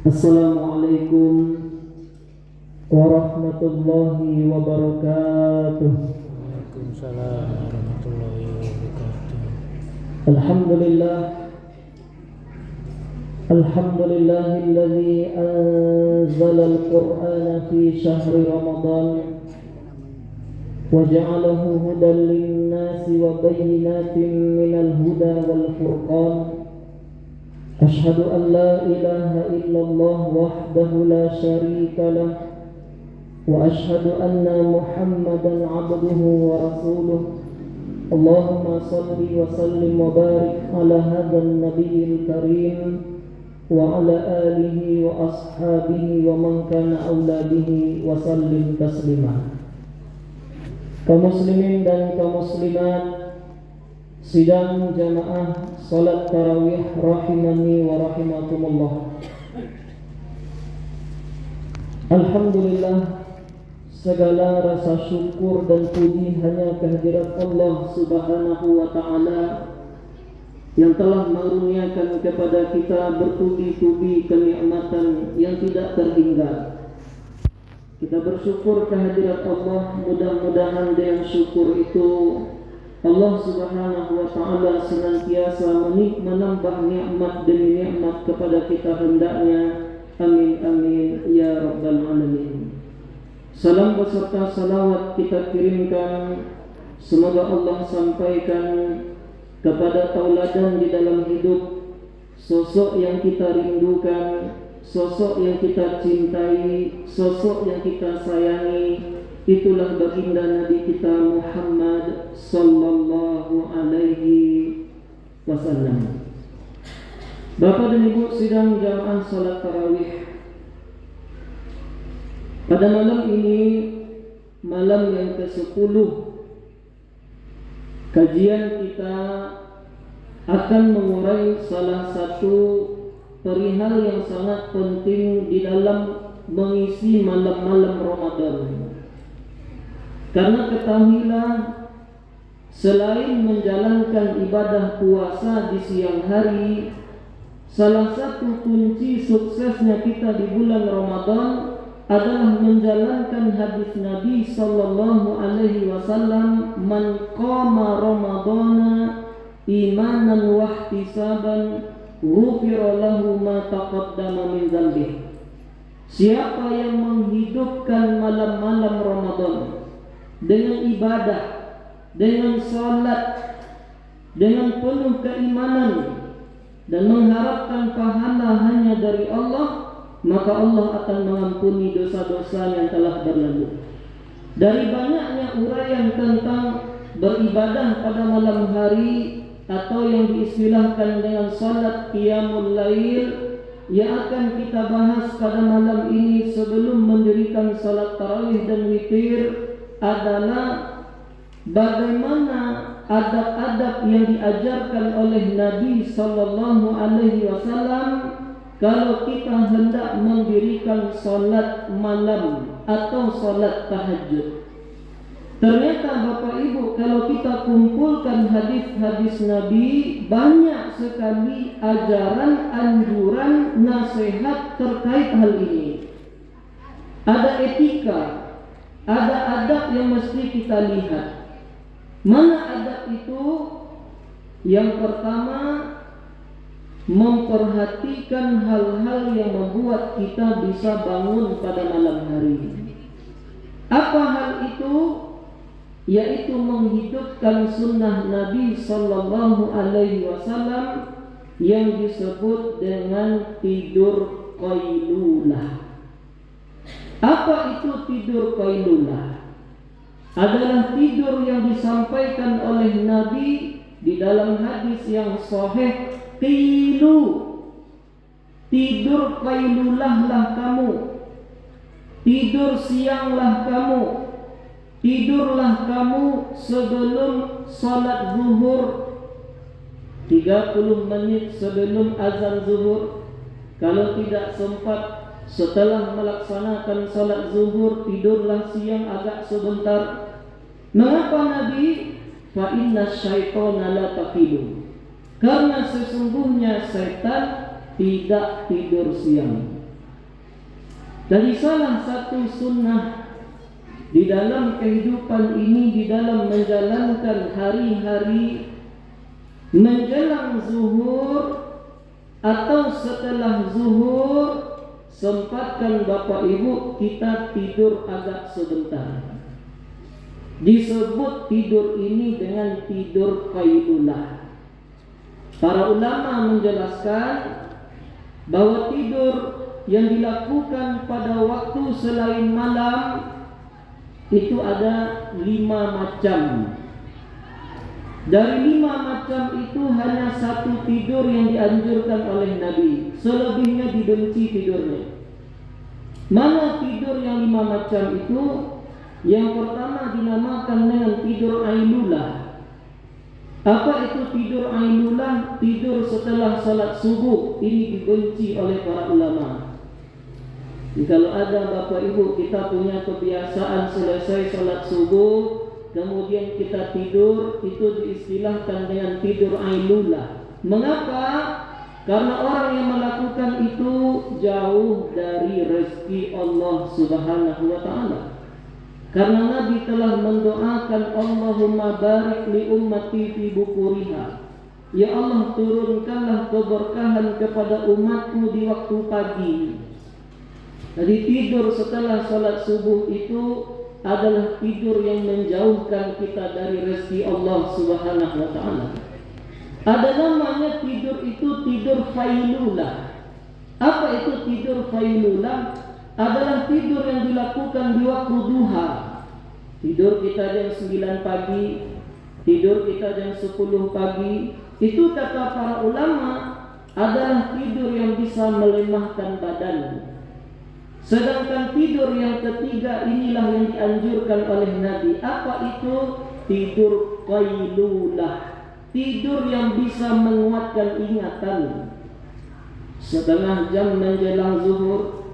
Assalamualaikum warahmatullahi wabarakatuh. Waalaikumsalam warahmatullahi wabarakatuh. Alhamdulillahilladzi anzala al-Qur'ana fi syahri Ramadan wa ja'alahu hudan lin-nasi wa bayyinatin minal huda wal furqan. Ashhadu an la ilaha illallah wahdahu la syarika lah wa ashhadu anna Muhammadan abduhu wa rasuluh. Allahumma salli wa sallim wa barik ala hadzal nabiyil karim wa ala alihi wa ashabihi wa man kana aula bihi wa sallim taslima. Kaum muslimin dan kaum muslimat sidang jamaah salat tarawih rahimani wa rahimakumullah. Alhamdulillah, segala rasa syukur dan puji hanya kehadirat Allah Subhanahu wa ta'ala yang telah mengaruniakan kepada kita bertubi-tubi kenikmatan yang tidak terhingga. Kita bersyukur kehadirat Allah, mudah-mudahan dengan syukur itu Allah Subhanahu wa ta'ala senantiasa menambah nikmat demi nikmat kepada kita hendaknya. Amin amin ya rabbal alamin. Salam beserta salawat kita kirimkan, semoga Allah sampaikan kepada tauladan di dalam hidup, sosok yang kita rindukan, sosok yang kita cintai, sosok yang kita sayangi. Itulah baginda Nabi kita Muhammad sallallahu alaihi wasallam. Bapak dan Ibu sidang jamaah salat tarawih, pada malam ini, malam yang ke-10, kajian kita akan mengurai salah satu perihal yang sangat penting di dalam mengisi malam-malam Ramadan. Karena ketahuilah, selain menjalankan ibadah puasa di siang hari, salah satu kunci suksesnya kita di bulan Ramadan adalah menjalankan hadis Nabi sallallahu alaihi wasallam, man qama ramadhana imanan wa ihtisaban ghufira lahu ma taqaddama min dzambihi. Siapa yang menghidupkan malam-malam Ramadan dengan ibadah, dengan salat, dengan penuh keimanan dan mengharapkan pahala hanya dari Allah, maka Allah akan mengampuni dosa-dosa yang telah berlalu. Dari banyaknya uraian tentang beribadah pada malam hari atau yang diistilahkan dengan salat qiyamul lail yang akan kita bahas pada malam ini sebelum mendirikan salat tarawih dan witir adalah bagaimana adab-adab yang diajarkan oleh Nabi sallallahu alaihi wasallam kalau kita hendak mendirikan salat malam atau salat tahajud. Ternyata Bapak Ibu, kalau kita kumpulkan hadis-hadis Nabi, banyak sekali ajaran, anjuran, nasihat terkait hal ini. Ada etika, ada adab yang mesti kita lihat. Mana adab itu? Yang pertama, memperhatikan hal-hal yang membuat kita bisa bangun pada malam hari. Apa hal itu? Yaitu menghidupkan sunnah Nabi sallallahu alaihi wasallam yang disebut dengan tidur qailulah. Apa itu tidur qailulah? Adalah tidur yang disampaikan oleh Nabi di dalam hadis yang sahih, qilu, tidur qailulahlah kamu, tidur sianglah kamu, tidurlah kamu sebelum salat zuhur, 30 menit sebelum azan zuhur. Kalau tidak sempat setelah melaksanakan salat zuhur, tidurlah siang agak sebentar. Mengapa Nabi? Fa inna syaitana la taqilu. Karena sesungguhnya setan tidak tidur siang. Dari salah satu sunnah di dalam kehidupan ini, di dalam menjalankan hari-hari menjelang zuhur atau setelah zuhur, sempatkan Bapak Ibu kita tidur agak sebentar. Disebut tidur ini dengan tidur qailulah. Para ulama menjelaskan bahwa tidur yang dilakukan pada waktu selain malam itu ada 5 macam. Dari 5 macam itu hanya satu tidur yang dianjurkan oleh Nabi. Selebihnya dibenci tidurnya. Mana tidur yang 5 macam itu? Yang pertama dinamakan dengan tidur ailulah. Apa itu tidur ailulah? Tidur setelah salat subuh. Ini dibenci oleh para ulama. Kalau ada Bapak Ibu kita punya kebiasaan selesai salat subuh kemudian kita tidur, itu diistilahkan dengan tidur ailulah. Mengapa? Karena orang yang melakukan itu jauh dari rezeki Allah Subhanahu wa ta'ala. Karena Nabi telah mendoakan, Allahumma barik li ummati fi bukuriha. Ya Allah, turunkanlah keberkahan kepada umatku di waktu pagi. Jadi tidur setelah salat subuh itu adalah tidur yang menjauhkan kita dari rezeki Allah Subhanahu wa ta'ala. Ada namanya tidur itu tidur failulah. Apa itu tidur failulah? Adalah tidur yang dilakukan di waktu duha. Tidur kita jam 9 pagi, tidur kita jam 10 pagi. Itu kata para ulama adalah tidur yang bisa melemahkan badan. Sedangkan tidur yang ketiga inilah yang dianjurkan oleh Nabi. Apa itu? Tidur qailulah. Tidur yang bisa menguatkan ingatan. Setengah jam menjelang zuhur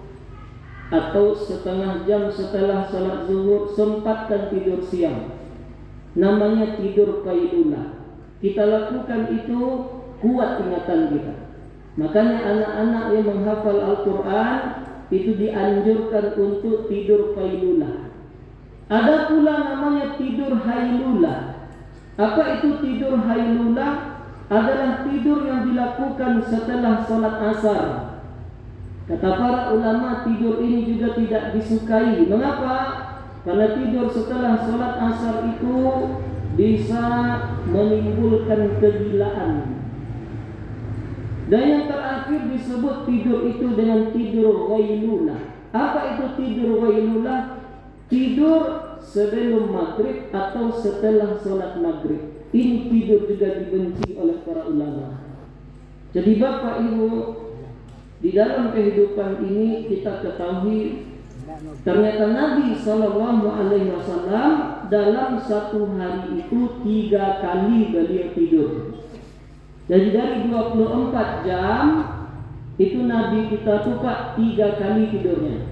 atau setengah jam setelah salat zuhur, sempatkan tidur siang. Namanya tidur qailulah. Kita lakukan itu, kuat ingatan kita. Makanya anak-anak yang menghafal Al-Quran itu dianjurkan untuk tidur qailulah. Ada pula namanya tidur hailulah. Apa itu tidur hailulah? Adalah tidur yang dilakukan setelah salat asar. Kata para ulama, tidur ini juga tidak disukai. Mengapa? Karena tidur setelah salat asar itu bisa menimbulkan kegilaan. Dan yang terakhir disebut tidur itu dengan tidur ghailulah. Apa itu tidur ghailulah? Tidur sebelum maghrib atau setelah sholat maghrib. Ini tidur juga dibenci oleh para ulama. Jadi Bapak Ibu, di dalam kehidupan ini kita ketahui ternyata Nabi SAW dalam satu hari itu 3 kali beliau tidur. Jadi dari 24 jam itu Nabi kita tuh Pak 3 kali tidurnya.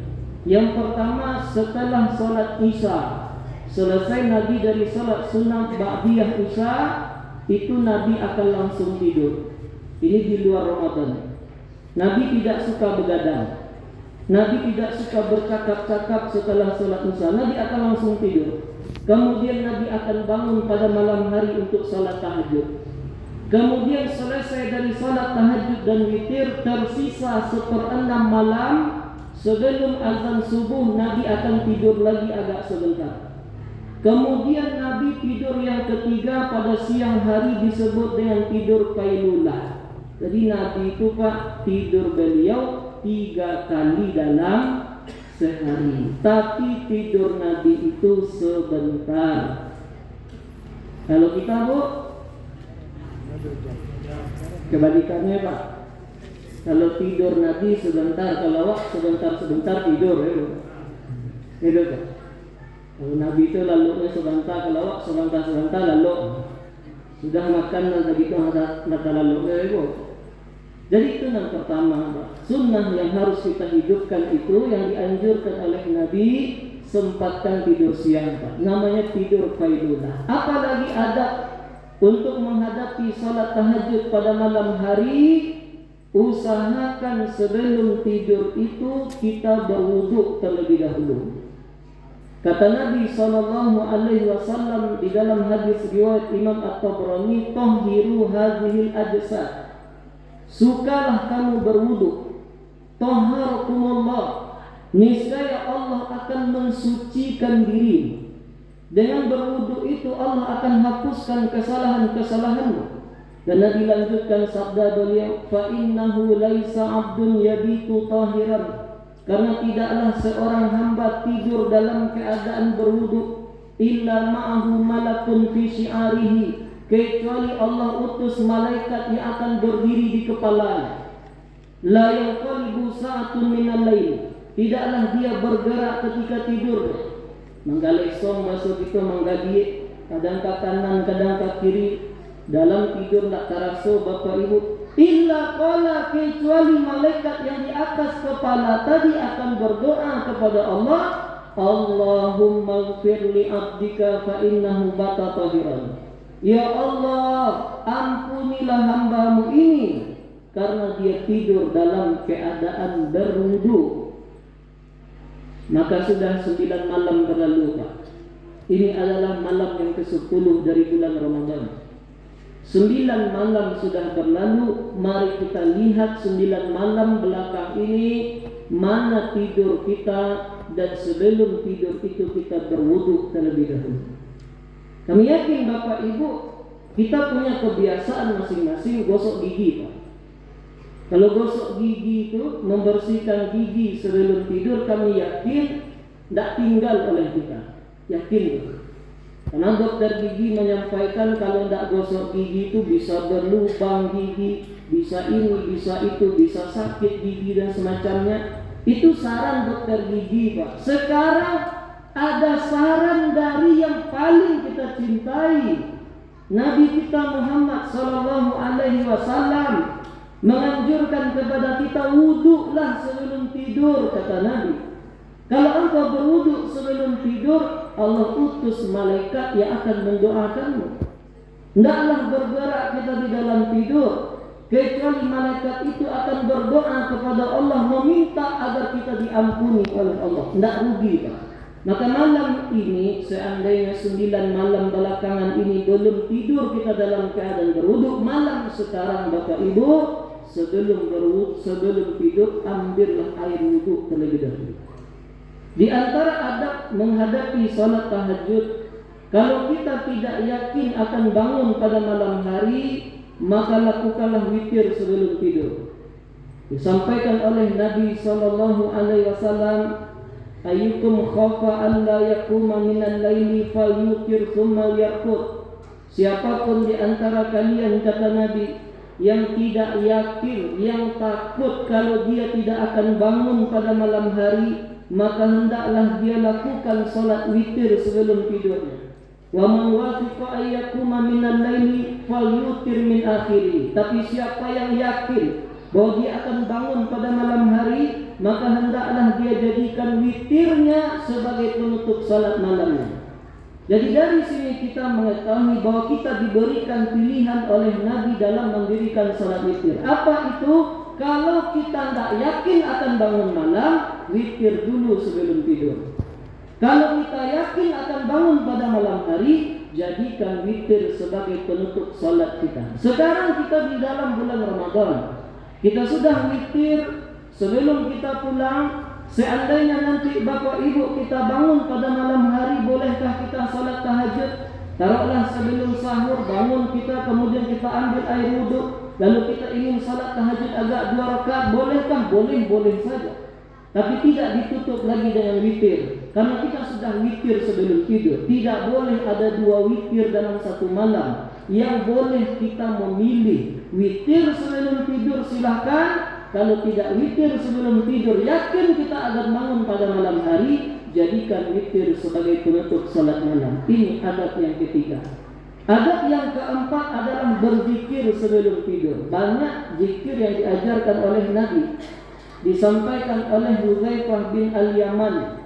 Yang pertama setelah sholat Isya. Selesai Nabi dari sholat sunnah ba'diyah Isya, itu Nabi akan langsung tidur. Ini di luar Ramadan. Nabi tidak suka begadang. Nabi tidak suka bercakap-cakap setelah sholat Isya. Nabi akan langsung tidur. Kemudian Nabi akan bangun pada malam hari untuk sholat tahajud. Kemudian selesai dari salat tahajud dan witir, tersisa 1/6 malam sebelum azan subuh, Nabi akan tidur lagi agak sebentar. Kemudian Nabi tidur yang ketiga pada siang hari disebut dengan tidur qailulah. Jadi Nabi itu Pak tidur beliau 3 kali dalam sehari. Tapi tidur Nabi itu sebentar. Kalau kita Bu, kebalikannya Pak. Kalau tidur Nabi sebentar, kalau sebentar tidur ya. Tidur Pak. Kalau Nabi itu lalunya sebentar, kalau sebentar lalu. Sudah makan dan begitu ada lalu ya Bu. Jadi itu yang pertama Pak. Sunnah yang harus kita hidupkan itu yang dianjurkan oleh Nabi, sempatkan tidur siang Pak. Namanya tidur qailulah. Apalagi adab untuk menghadapi salat tahajud pada malam hari, usahakan sebelum tidur itu kita berwuduk terlebih dahulu. Kata Nabi SAW di dalam hadis riwayat Imam At-Tabrani, "Tahhiru hadhil ajsad." Sukalah kamu berwuduk. Tahharakumullah. Niscaya Allah akan mensucikan diri. Dengan berwuduk itu Allah akan hapuskan kesalahan-kesalahanmu. Dan Nabi lanjutkan sabda beliau, "Fa innahu laisa 'abdun yabitu tahiran." Karena tidaklah seorang hamba tidur dalam keadaan berwuduk, illa ma'ahu malakun fi syi'arihi, kecuali Allah utus malaikat yang akan berdiri di kepalanya. La yanqalibu sa'atun minal lail, tidaklah dia bergerak ketika tidur. Manggalesong masuk itu manggagie, kadang ke kanan, kadang ke kiri, dalam tidur tak teraso Bapak Ibu. Illa qala, kecuali malaikat yang di atas kepala tadi akan berdoa kepada Allah, Allahumma ighfir li 'abdika fa innahu bata tahiran. Ya Allah, ampunilah hambamu ini karena dia tidur dalam keadaan berwudu. Maka sudah 9 malam berlalu, Pak. Ini adalah malam yang ke-10 dari bulan Ramadan. 9 malam sudah berlalu. Mari kita lihat 9 malam belakang ini, mana tidur kita, dan sebelum tidur itu kita berwudu terlebih dahulu. Kami yakin Bapak Ibu, kita punya kebiasaan masing-masing gosok gigi, Pak. Kalau gosok gigi itu, membersihkan gigi sebelum tidur, kami yakin tidak tinggal oleh kita. Yakin. Karena dokter gigi menyampaikan kalau tidak gosok gigi itu bisa berlubang gigi, bisa ini, bisa itu, bisa sakit gigi dan semacamnya. Itu saran dokter gigi, Pak. Sekarang ada saran dari yang paling kita cintai, Nabi kita Muhammad SAW menganjurkan kepada kita, wuduklah sebelum tidur, kata Nabi. Kalau engkau berwuduk sebelum tidur, Allah utus malaikat yang akan mendoakanmu. Tidaklah bergerak kita di dalam tidur, kecuali malaikat itu akan berdoa kepada Allah, meminta agar kita diampuni oleh Allah. Tidak rugi, Pak. Maka malam ini, seandainya 9 malam belakangan ini belum tidur kita dalam keadaan berwuduk, malam sekarang Bapak Ibu, sebelum berwuduk, sebelum tidur, ambillah air wuduk terlebih dahulu. Di antara adab menghadapi salat tahajud, kalau kita tidak yakin akan bangun pada malam hari, maka lakukanlah witir sebelum tidur. Disampaikan oleh Nabi SAW, ayyukum khafa an la yakuma minal laili falyutir thumma yarqud. Siapapun di antara kalian, kata Nabi, yang tidak yakin, yang takut kalau dia tidak akan bangun pada malam hari, maka hendaklah dia lakukan salat witir sebelum tidurnya. Wa man wafiqa ayyakuma minal laili falyutir min akhiri. Tapi siapa yang yakin bahwa dia akan bangun pada malam hari, maka hendaklah dia jadikan witirnya sebagai penutup salat malamnya. Jadi dari sini kita mengetahui bahwa kita diberikan pilihan oleh Nabi dalam mendirikan salat witir. Apa itu? Kalau kita tidak yakin akan bangun malam, witir dulu sebelum tidur. Kalau kita yakin akan bangun pada malam hari, jadikan witir sebagai penutup salat kita. Sekarang kita di dalam bulan Ramadan, kita sudah witir sebelum kita pulang. Seandainya nanti Bapak Ibu kita bangun pada malam hari, bolehkah kita salat tahajud? Taruhlah sebelum sahur bangun kita, kemudian kita ambil air wuduk, lalu kita ingin salat tahajud agak 2 rakaat, bolehkah? Boleh saja. Tapi tidak ditutup lagi dengan witir, karena kita sudah witir sebelum tidur. Tidak boleh ada 2 witir dalam satu malam. Yang boleh kita memilih witir sebelum tidur, silakan. Kalau tidak witir sebelum tidur, yakin kita akan bangun pada malam hari, jadikan witir sebagai penutup salat malam. Ini adab yang ketiga. Adab yang keempat adalah berzikir sebelum tidur. Banyak zikir yang diajarkan oleh Nabi. Disampaikan oleh Hudzaifah bin Al-Yaman,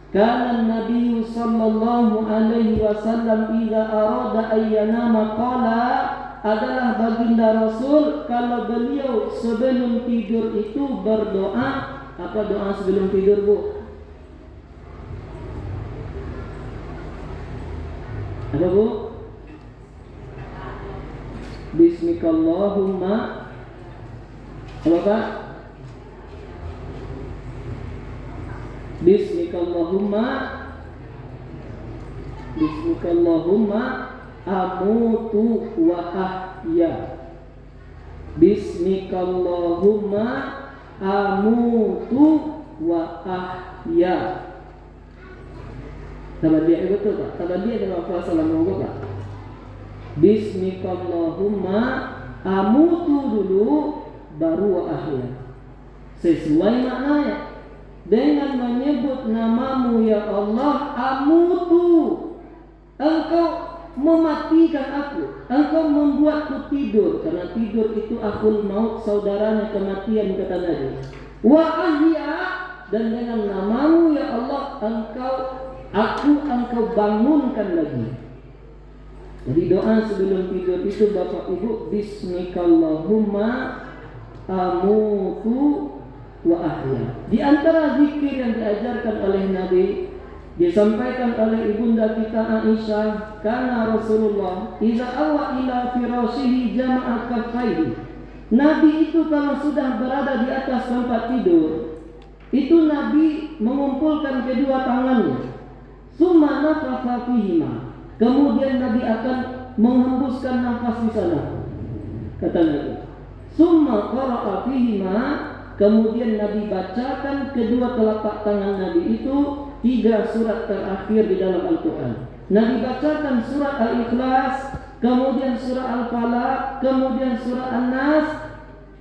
Kana Nabi sallallahu alaihi wasallam idza arada an yanama qala, adalah baginda Rasul kalau beliau sebelum tidur itu berdoa. Apa doa sebelum tidur, Bu? Apa, Bu? Bismikallahumma apa, Pak? Bismikallahumma amutu wa ahya. Bismikallahumma amutu wa ahya. Tabadia betul, Pak. Tabadia adalah Assalamualaikum, Pak. Bismikallahumma amutu dulu baru wa ahya. Sesuai maknanya. Dengan menyebut namamu ya Allah, amutu, engkau mematikan aku, engkau membuatku tidur, karena tidur itu akhul maut, saudaranya kematian, kata Nabi. Wa ahya, dan dengan namamu ya Allah, engkau bangunkan lagi. Jadi doa sebelum tidur itu Bapak Ibu, Bismikallahumma amutu wa ahya. Di antara zikir yang diajarkan oleh Nabi, disampaikan oleh ibunda kita Aisyah, karena Rasulullah idza awa ila firashihi jama'a kaffaihi. Nabi itu kalau sudah berada di atas tempat tidur, itu Nabi mengumpulkan kedua tangannya. Summa nafakha fihima. Kemudian Nabi akan menghembuskan nafas di sana. Kata Nabi. Summa qara'a fihima. Kemudian Nabi bacakan kedua telapak tangan Nabi itu 3 surat terakhir di dalam Al-Quran. Nabi bacakan surat Al-Ikhlas, kemudian surah Al-Falaq, kemudian surah An-Nas,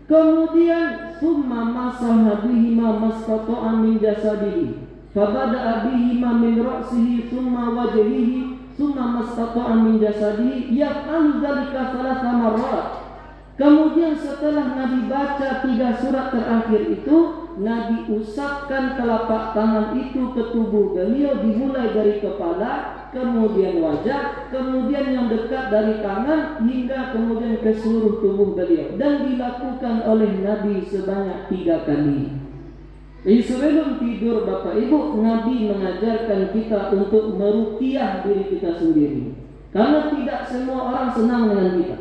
kemudian summa masaha bihima mastata'a min jasadihi. Fabada'a bihima min ra'sihi summa wajhihi summa mastata'a min jasadihi yaf'alu dzalika 3 marrat. Kemudian setelah Nabi baca 3 surat terakhir itu, Nabi usapkan telapak tangan itu ke tubuh beliau, dimulai dari kepala, kemudian wajah, kemudian yang dekat dari tangan, hingga kemudian ke seluruh tubuh beliau. Dan dilakukan oleh Nabi sebanyak 3 kali. Jadi sebelum tidur Bapak Ibu, Nabi mengajarkan kita untuk meruqyah diri kita sendiri. Karena tidak semua orang senang dengan kita.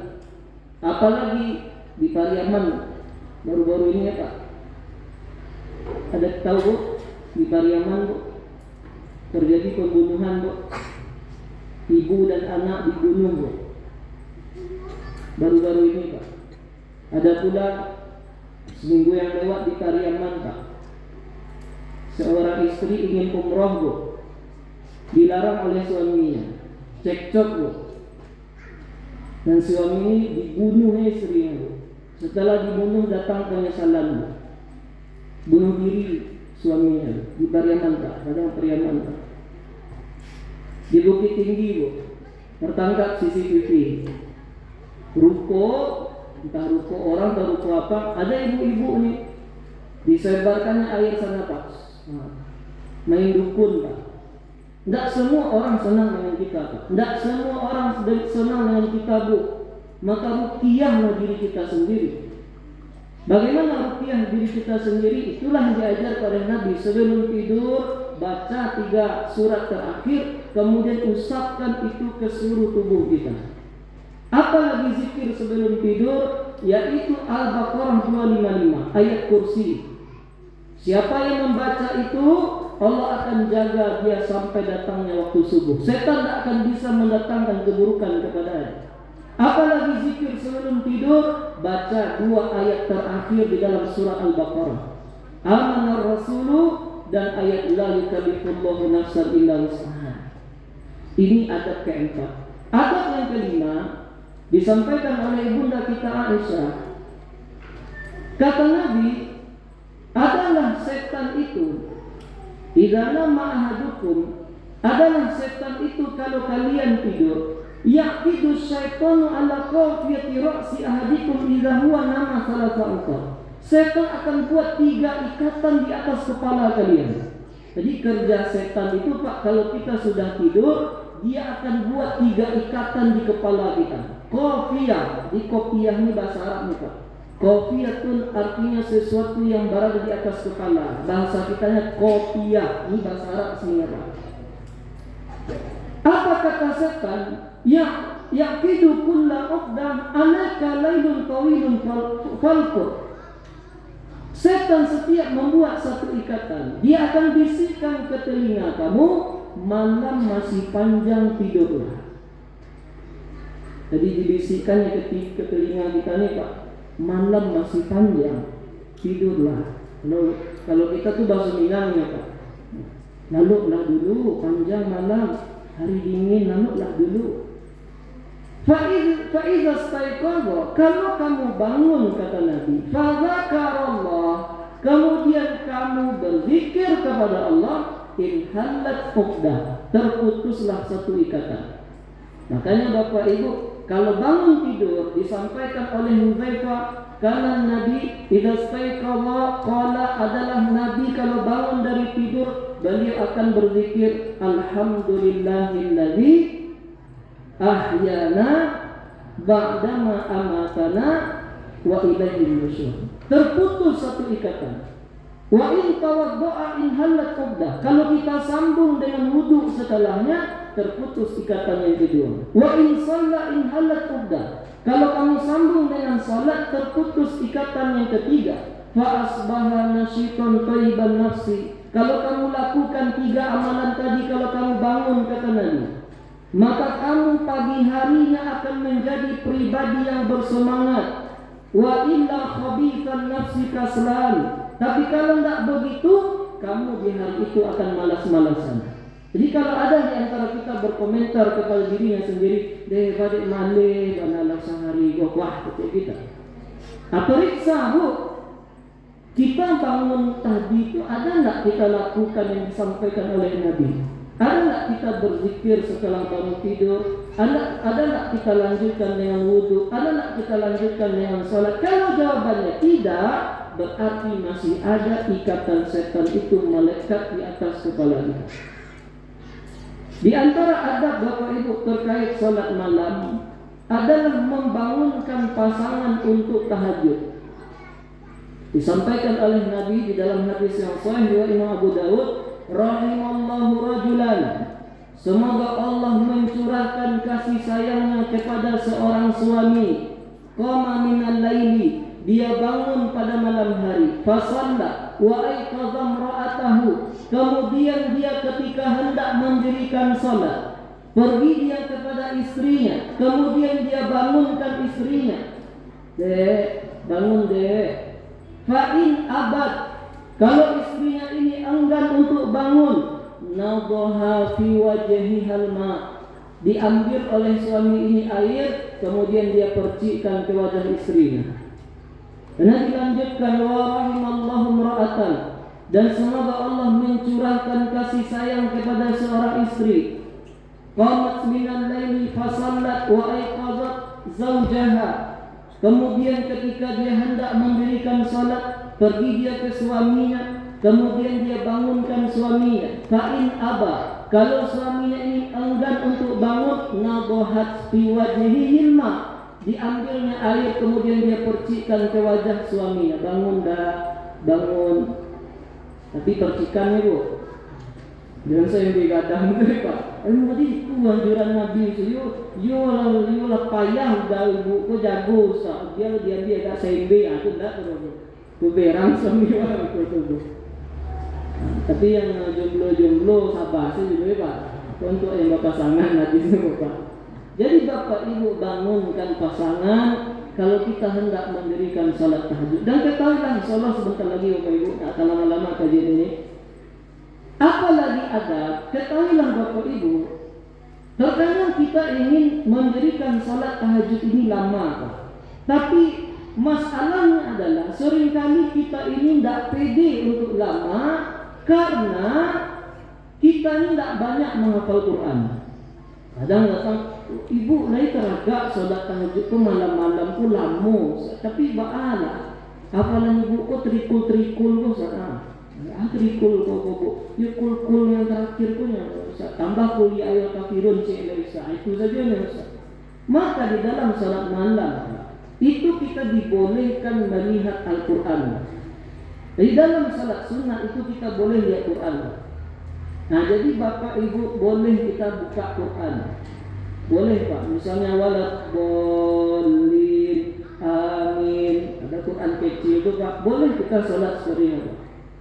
Apalagi di Pariaman baru-baru ini ya Pak, ada tahu Bu, di Pariaman Bu, terjadi pembunuhan Bu, ibu dan anak dibunuh Bu, baru-baru ini Pak. Ada pula seminggu yang lewat di Pariaman Pak, seorang istri ingin umroh Bu, dilarang oleh suaminya, cekcok Bu. Dan suami ini dibunuh istrinya Bu. Setelah dibunuh datang penyesalan Bu. Bunuh diri suaminya di Pariaman Pak, padang Pariaman Pak. Di Bukit Tinggi Bu, tertangkap CCTV. Ruko, entah ruko orang atau ruko apa, ada ibu-ibu nih, disebarkannya air sana Pak. Main dukun Pak. Tidak semua orang senang dengan kita Pak. Tidak semua orang senang dengan kita Bu. Maka ruqyahlah diri kita sendiri. Bagaimana ruqyah diri kita sendiri? Itulah yang diajar oleh Nabi. Sebelum tidur baca 3 surat terakhir, kemudian usapkan itu ke seluruh tubuh kita. Apalagi zikir sebelum tidur, yaitu Al-Baqarah 255 ayat kursi. Siapa yang membaca itu, Allah akan jaga dia sampai datangnya waktu subuh. Setan tidak akan bisa mendatangkan keburukan kepadanya. Apalagi zikir sebelum tidur, baca 2 ayat terakhir di dalam surah Al-Baqarah. Amanar Rasulu dan ayat la yukallifullahu nafsan illa wus'aha. Ini adab keempat. Adab yang kelima disampaikan oleh ibunda kita Aisyah. Kata Nabi, adalah setan itu, idza nama ahadukum, adalah setan itu kalau kalian tidur, yaqidu syaitanu ala qafiyati ra'si ahadikum idza huwa nama salasa uqad. Setan akan buat 3 ikatan di atas kepala kalian. Jadi kerja setan itu Pak, kalau kita sudah tidur, dia akan buat 3 ikatan di kepala kita. Qafiyah, di qafiyah ini bahasa Arab nih Pak. Qafiyah itu artinya sesuatu yang berada di atas kepala. Bahasa kitanya qafiyah, ini bahasa Arab sebenarnya Pak. Apa kata setan? Yaqidu kulla uqdah alaka laylun tawilun falqur. Setan setiap membuat satu ikatan, dia akan bisikkan ke telinga kamu, malam masih panjang tidurlah. Jadi dibisikkannya ke telinga kita nih Pak, malam masih panjang tidurlah. Kalau kita tuh bahasa Minangnya Pak, laluklah dulu panjang malam, hari dingin laluklah dulu. Faiza staiqadha, kalau kamu bangun kata Nabi, fadzakarallah, kemudian kamu berzikir kepada Allah, inhalat uqdah, terputuslah satu ikatan. Makanya Bapak Ibu, kalau bangun tidur disampaikan oleh Hudzaifah, karena Nabi idza staiqadha qala, adalah Nabi kalau bangun dari tidur beliau akan berzikir alhamdulillahilladzi ahyana ba'dama amatana wa ilaihi nusyur. Terputus satu ikatan. Wa in tawadda'a in halat uqdah, kalau kita sambung dengan wudu setelahnya, terputus ikatan yang kedua. Wa in shalla in halat uqdah, kalau kamu sambung dengan salat, terputus ikatan yang ketiga. Fa asbaha nasyitan thayyiban nafsi, kalau kamu lakukan 3 amalan tadi, kalau kamu bangun kata Nabi, maka kamu pagi harinya akan menjadi pribadi yang bersemangat. Wa illa khabithan nafsi kaslan, tapi kalau tidak begitu, kamu di hari itu akan malas-malasan. Jadi kalau ada di antara kita berkomentar kepada dirinya sendiri, daripada malih banalah sehari wah itu kita. Periksa Bu, kita bangun tadi itu ada enggak kita lakukan yang disampaikan oleh Nabi? Ada enggak kita berzikir setelah bangun tidur? Ada enggak kita lanjutkan dengan wudu? Ada enggak kita lanjutkan dengan salat? Kalau jawabannya tidak, berarti masih ada ikatan setan itu melekat di atas kepala kita. Di antara adab Bapak Ibu terkait salat malam adalah membangunkan pasangan untuk tahajud. Disampaikan oleh Nabi di dalam hadis yang sahih riwayat Imam Abu Dawud, rahimallahu rajulan, semoga Allah mencurahkan kasih sayangnya kepada seorang suami, qama minal laili, dia bangun pada malam hari, fasalla wa aiqadha imra'atahu, kemudian dia ketika hendak mendirikan salat, pergi dia kepada istrinya, kemudian dia bangunkan istrinya, bangun fa'in abad, kalau istrinya ini enggan untuk bangun, nadhaha fi wajhihal ma, diambil oleh suami ini air, kemudian dia percikkan ke wajah istrinya. Dan dilanjutkan wa rahimallahu imra'atan, dan semoga Allah mencurahkan kasih sayang kepada seorang istri, qamat minal laili fasallat wa aiqadhat zawjaha, kemudian ketika dia hendak mendirikan salat, pergi dia ke suaminya, kemudian dia bangunkan suaminya. Fa'in aba, kalau suaminya ini enggan untuk bangun, nadhahat fi wajhihi hilma, diambilnya air kemudian dia percikkan ke wajah suaminya. Bangun dah, bangun. Tapi percikannya Bu, jangan saya begadang tu Pak. Tadi itu anjuran Nabi itu. Yo lah payah dah ibu ko jago sa. Dia tak sembe aku dah terus. Tu berang semua itu. Tapi yang jomblo sabar sih dulu Pak. Untuk yang berpasangan nanti semua Pak. Jadi Bapak Ibu bangunkan pasangan kalau kita hendak mendirikan salat tahajud. Dan ketahuilah insyaallah sebentar lagi Bapak Ibu tak akan lama-lama kajian ini. Apalagi ada, ketahuilah Bapak Ibu, terkadang kita ingin mendirikan salat tahajud ini lama Pak. Tapi masalahnya adalah seringkali kita ini tidak pede untuk lama karena kita ini tidak banyak menghafal Quran. Kadang datang, ibu lagi teragak salat tahajud ku malam-malam ku lama, tapi ba'ala hafalan ibu ku trikul-trikul ku sana. Antri kul kok kul yang terakhir punya Ustaz. Tambah kul ya ayyuhal kafirun Ustaz. Itu saja ya Ustaz. Maka di dalam salat malam itu kita dibolehkan melihat Al-Quran. Di dalam salat sunnah itu kita boleh lihat Quran. Nah, jadi bapak ibu boleh kita buka Quran. Boleh Pak, misalnya walad bolin, amin. Ada Quran kecil itu Pak, boleh kita salat seperti itu.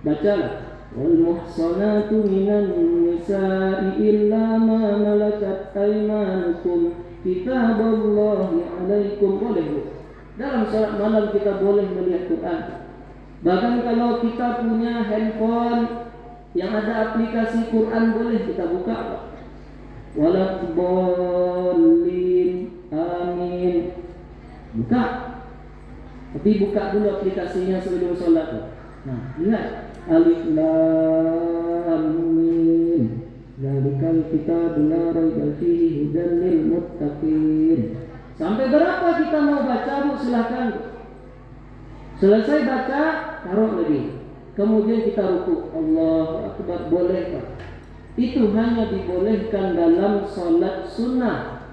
Bacalah. Wal muhsanatu minan nisa'i illa ma malakat aymanukum kitaballahi alaikum. Boleh Bu. Dalam salat malam kita boleh melihat Quran. Bahkan kalau kita punya handphone yang ada aplikasi Quran boleh kita buka. Waladhdallin, amin. Buka. Tapi buka dulu aplikasinya sebelum salat. Nah, lihat alif lam mim. Zalikal kitabul la raiba fihi hudan lil muttaqin. Sampai berapa kita mau baca Bu? Silakan. Selesai baca, taruh lagi. Kemudian kita ruku. Allahu Akbar. Boleh Pak. Itu hanya dibolehkan dalam sholat sunnah.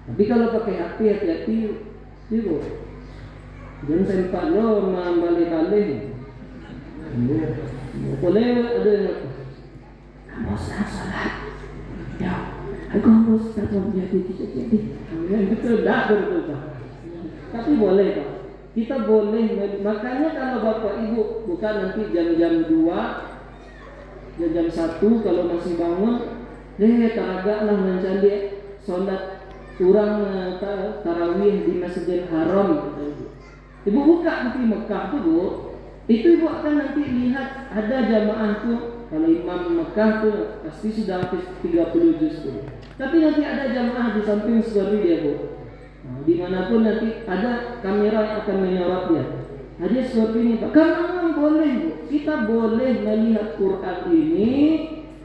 Tapi kalau pakai HP hati-hati. Ibu jangan sempat lo balik-balik. Boleh ada yang kamu salat. Ya, aku harus datang jadi. Yang betul tak betul. Tapi boleh Pak. Kita boleh, makanya kalau bapak ibu bukan nanti jam-jam 2, jam 1 kalau masih bangun, taragaklah mencari sholat kurang tarawih di Masjidil Haram. Ibu buka nanti Mekah tuh Bu, itu ibu akan nanti lihat ada jamaah tuh. Kalau imam Mekah tuh pasti sudah habis 30 juz tuh. Tapi nanti ada jamaah di samping seperti dia Bu. Nah, dimanapun nanti ada kamera yang akan menyorotnya. Hadis seperti ini Pak. Karena boleh Bu, kita boleh melihat Quran ini.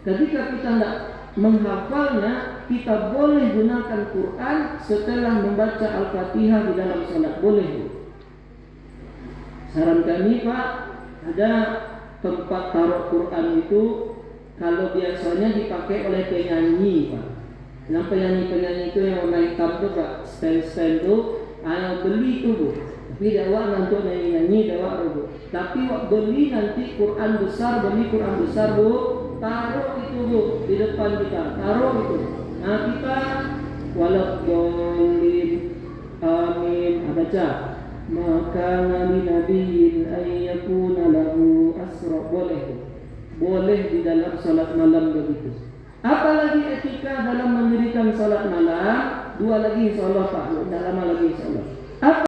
Ketika kita tidak menghafalnya, kita boleh gunakan Quran setelah membaca Al-Fatihah di dalam salat. Boleh Bu. Saran kami Pak, ada tempat taruh Quran itu kalau biasanya dipakai oleh penyanyi Pak. Yang penyanyi itu yang warna hitam tuh Pak, stand tuh, ayo beli tuh Bu. Tapi dakwah nanti nyanyi dakwah Bu. Tapi waktu beli nanti Quran besar Bu, taruh itu Bu di depan kita, taruh itu. Nah kita waladhdallin, amin, baca. Maka nabi nabiyyin ayyakuna lahu asra, boleh di dalam salat malam begitu. Apalagi etika dalam mendirikan salat malam, 2 lagi insyaallah Pak, tidak lama lagi insyaallah.